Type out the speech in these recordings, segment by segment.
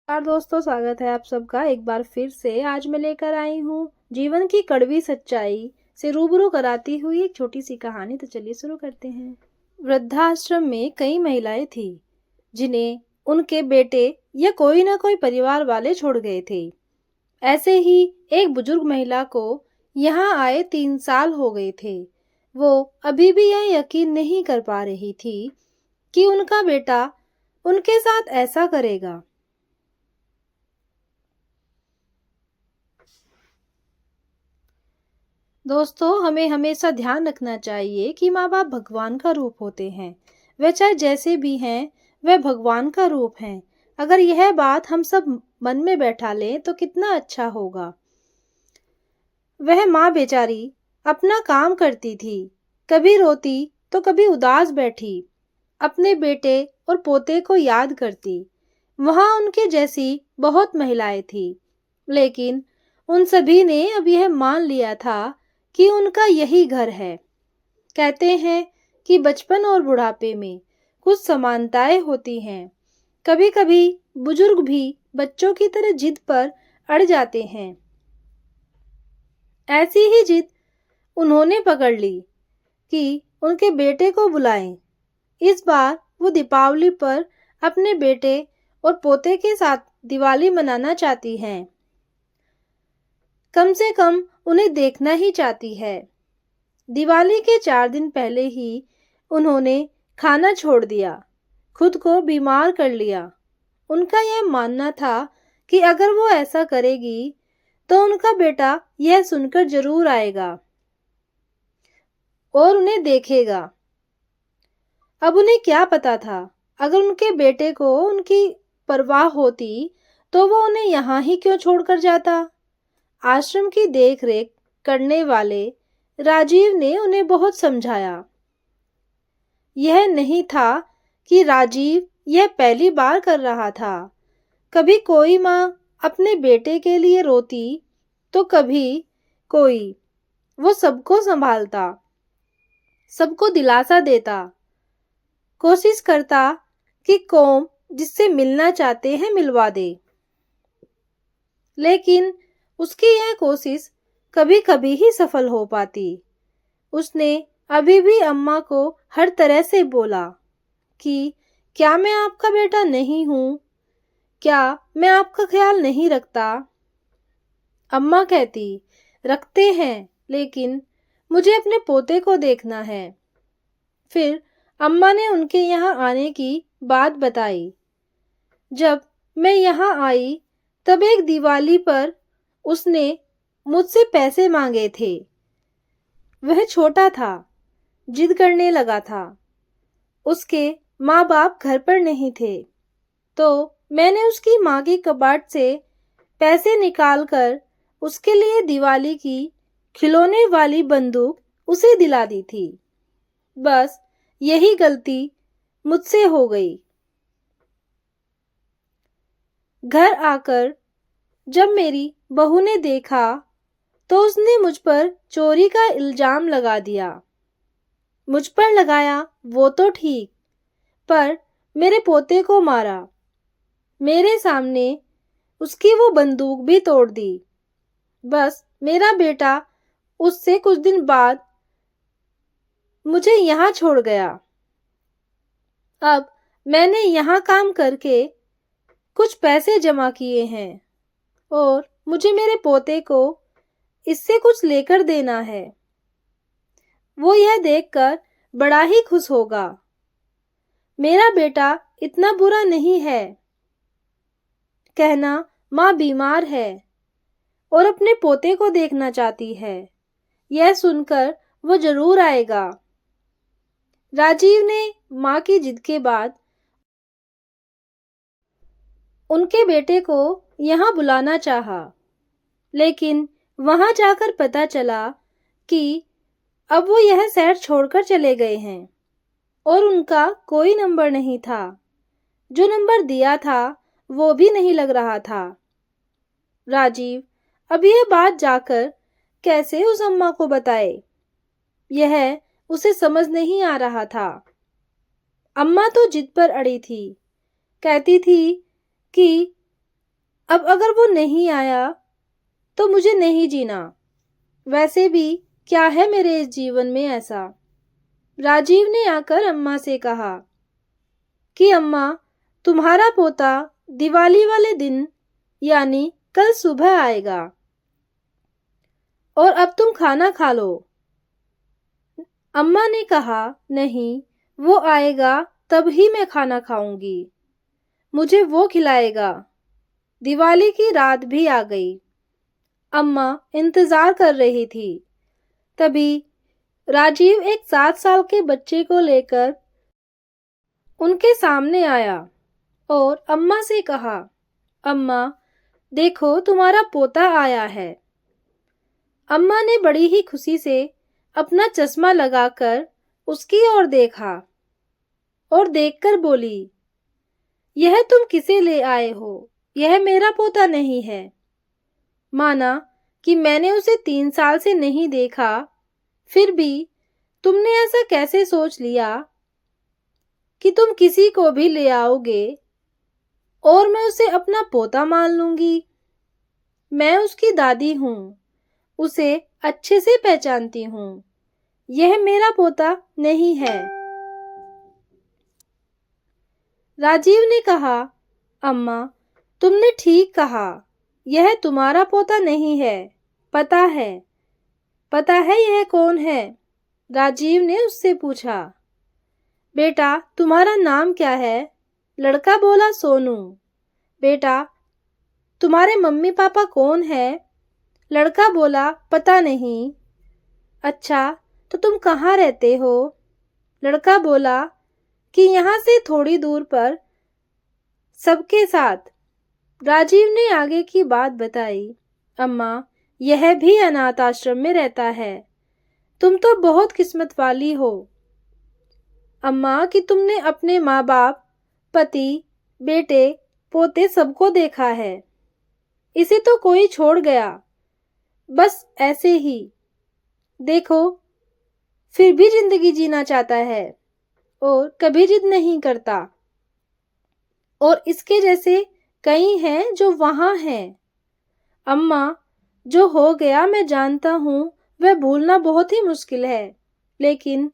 और दोस्तों, स्वागत है आप सबका एक बार फिर से। आज मैं लेकर आई हूँ जीवन की कड़वी सच्चाई से रूबरू कराती हुई एक छोटी सी कहानी। तो चलिए शुरू करते हैं। वृद्धाश्रम में कई महिलाएं थी जिन्हें उनके बेटे या कोई ना कोई परिवार वाले छोड़ गए थे। ऐसे ही एक बुजुर्ग महिला को यहाँ आए 3 साल हो गए थे। वो अभी भी यह यकीन नहीं कर पा रही थी कि उनका बेटा उनके साथ ऐसा करेगा। दोस्तों, हमें हमेशा ध्यान रखना चाहिए कि माँ बाप भगवान का रूप होते हैं। वे चाहे जैसे भी हैं, वे भगवान का रूप हैं। अगर यह बात हम सब मन में बैठा लें तो कितना अच्छा होगा। वह माँ बेचारी अपना काम करती थी, कभी रोती तो कभी उदास बैठी, अपने बेटे और पोते को याद करती। वहां उनके जैसी बहुत महिलाएं थी, लेकिन उन सभी ने अब यह मान लिया था कि उनका यही घर है। कहते हैं कि बचपन और बुढ़ापे में कुछ समानताएं होती हैं। कभी कभी बुजुर्ग भी बच्चों की तरह जिद पर अड़ जाते हैं। ऐसी ही जिद उन्होंने पकड़ ली कि उनके बेटे को बुलाएं। इस बार वो दीपावली पर अपने बेटे और पोते के साथ दिवाली मनाना चाहती हैं। कम से कम उन्हें देखना ही चाहती है। दिवाली के 4 दिन पहले ही उन्होंने खाना छोड़ दिया, खुद को बीमार कर लिया। उनका यह मानना था कि अगर वो ऐसा करेगी तो उनका बेटा यह सुनकर जरूर आएगा और उन्हें देखेगा। अब उन्हें क्या पता था, अगर उनके बेटे को उनकी परवाह होती तो वो उन्हें यहाँ ही क्यों छोड़कर जाता। आश्रम की देखरेख करने वाले राजीव ने उन्हें बहुत समझाया। यह नहीं था कि राजीव यह पहली बार कर रहा था। कभी कोई माँ अपने बेटे के लिए रोती तो कभी कोई। वो सबको संभालता, सबको दिलासा देता, कोशिश करता कि कौम जिससे मिलना चाहते हैं मिलवा दे। लेकिन उसकी यह कोशिश कभी कभी ही सफल हो पाती। उसने अभी भी अम्मा को हर तरह से बोला कि क्या मैं आपका बेटा नहीं हूँ? क्या मैं आपका ख्याल नहीं रखता? अम्मा कहती, रखते हैं, लेकिन मुझे अपने पोते को देखना है। फिर अम्मा ने उनके यहाँ आने की बात बताई। जब मैं यहाँ आई तब एक दिवाली पर उसने मुझसे पैसे मांगे थे। वह छोटा था, जिद करने लगा था। उसके माँ बाप घर पर नहीं थे, तो मैंने उसकी माँ के कबाट से पैसे निकालकर उसके लिए दिवाली की खिलौने वाली बंदूक उसे दिला दी थी। बस यही गलती मुझसे हो गई। घर आकर जब मेरी बहू ने देखा तो उसने मुझ पर चोरी का इल्जाम लगा दिया। मुझ पर लगाया वो तो ठीक, पर मेरे पोते को मारा। मेरे सामने उसकी वो बंदूक भी तोड़ दी। बस मेरा बेटा उससे कुछ दिन बाद मुझे यहाँ छोड़ गया। अब मैंने यहाँ काम करके कुछ पैसे जमा किए हैं और मुझे मेरे पोते को इससे कुछ लेकर देना है। वो यह देखकर बड़ा ही खुश होगा। मेरा बेटा इतना बुरा नहीं है। कहना माँ बीमार है और अपने पोते को देखना चाहती है, यह सुनकर वो जरूर आएगा। राजीव ने माँ की जिद के बाद उनके बेटे को यहाँ बुलाना चाहा, लेकिन वहां जाकर पता चला कि अब वो यह शहर छोड़कर चले गए हैं और उनका कोई नंबर नहीं था। जो नंबर दिया था वो भी नहीं लग रहा था। राजीव अब यह बात जाकर कैसे उस अम्मा को बताए, यह उसे समझ नहीं आ रहा था। अम्मा तो जिद पर अड़ी थी, कहती थी कि अब अगर वो नहीं आया तो मुझे नहीं जीना। वैसे भी क्या है मेरे इस जीवन में ऐसा। राजीव ने आकर अम्मा से कहा कि अम्मा, तुम्हारा पोता दिवाली वाले दिन यानी कल सुबह आएगा और अब तुम खाना खा लो। अम्मा ने कहा, नहीं, वो आएगा तब ही मैं खाना खाऊंगी। मुझे वो खिलाएगा। दिवाली की रात भी आ गई। अम्मा इंतजार कर रही थी। तभी राजीव एक 7 साल के बच्चे को लेकर उनके सामने आया और अम्मा से कहा, अम्मा, देखो तुम्हारा पोता आया है। अम्मा ने बड़ी ही खुशी से अपना चश्मा लगाकर उसकी ओर देखा और देखकर बोली, यह तुम किसे ले आए हो? यह मेरा पोता नहीं है। माना कि मैंने उसे 3 साल से नहीं देखा, फिर भी तुमने ऐसा कैसे सोच लिया कि तुम किसी को भी ले आओगे और मैं उसे अपना पोता मान लूंगी? मैं उसकी दादी हूँ, उसे अच्छे से पहचानती हूँ। यह मेरा पोता नहीं है। राजीव ने कहा, अम्मा, तुमने ठीक कहा, यह तुम्हारा पोता नहीं है। पता है, पता है यह कौन है? राजीव ने उससे पूछा। बेटा, तुम्हारा नाम क्या है? लड़का बोला, सोनू। बेटा, तुम्हारे मम्मी पापा कौन है? लड़का बोला, पता नहीं। अच्छा, तो तुम कहाँ रहते हो? लड़का बोला कि यहाँ से थोड़ी दूर पर सबके साथ। राजीव ने आगे की बात बताई। अम्मा, यह भी अनाथ आश्रम में रहता है। तुम तो बहुत किस्मत वाली हो अम्मा कि तुमने अपने माँ बाप, पति, बेटे, पोते सबको देखा है। इसे तो कोई छोड़ गया, बस ऐसे ही। देखो, फिर भी जिंदगी जीना चाहता है और कभी जिद नहीं करता। और इसके जैसे कई हैं जो वहां हैं। अम्मा, जो हो गया मैं जानता हूँ, वह भूलना बहुत ही मुश्किल है, लेकिन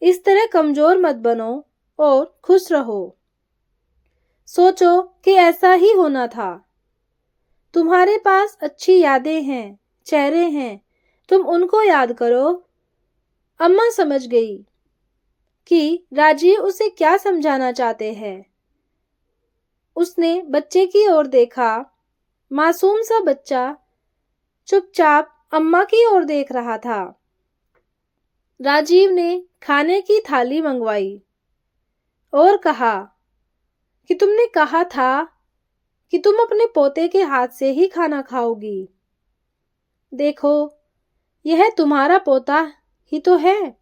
इस तरह कमजोर मत बनो और खुश रहो। सोचो कि ऐसा ही होना था। तुम्हारे पास अच्छी यादें हैं, चेहरे हैं, तुम उनको याद करो। अम्मा समझ गई कि राजीव उसे क्या समझाना चाहते हैं। उसने बच्चे की ओर देखा। मासूम सा बच्चा चुपचाप अम्मा की ओर देख रहा था। राजीव ने खाने की थाली मंगवाई और कहा कि तुमने कहा था कि तुम अपने पोते के हाथ से ही खाना खाओगी। देखो, यह तुम्हारा पोता ही तो है।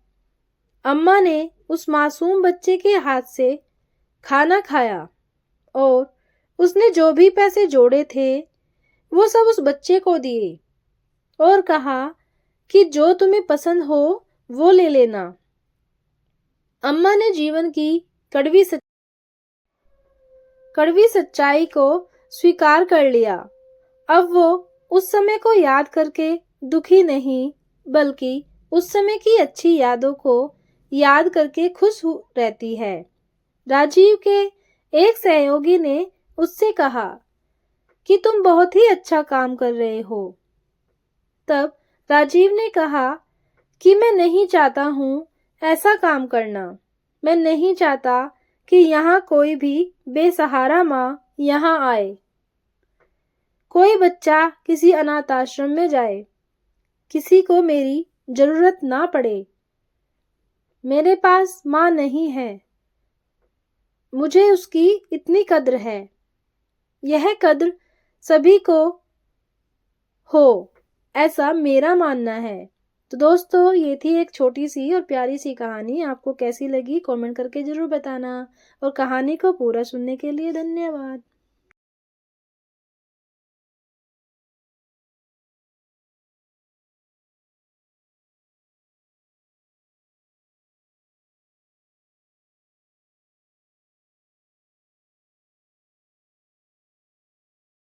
अम्मा ने उस मासूम बच्चे के हाथ से खाना खाया और उसने जो भी पैसे जोड़े थे वो सब उस बच्चे को दिए और कहा कि जो तुम्हें पसंद हो वो ले लेना। अम्मा ने जीवन की कड़वी सच्चाई को स्वीकार कर लिया। अब वो उस समय को याद करके दुखी नहीं, बल्कि उस समय की अच्छी यादों को याद करके खुश रहती है। राजीव के एक सहयोगी ने उससे कहा कि तुम बहुत ही अच्छा काम कर रहे हो। तब राजीव ने कहा कि मैं नहीं चाहता हूँ ऐसा काम करना। मैं नहीं चाहता कि यहाँ कोई भी बेसहारा माँ यहाँ आए, कोई बच्चा किसी अनाथ आश्रम में जाए, किसी को मेरी जरूरत ना पड़े। मेरे पास माँ नहीं है, मुझे उसकी इतनी कद्र है। यह कद्र सभी को हो, ऐसा मेरा मानना है। तो दोस्तों, ये थी एक छोटी सी और प्यारी सी कहानी। आपको कैसी लगी कमेंट करके जरूर बताना और कहानी को पूरा सुनने के लिए धन्यवाद।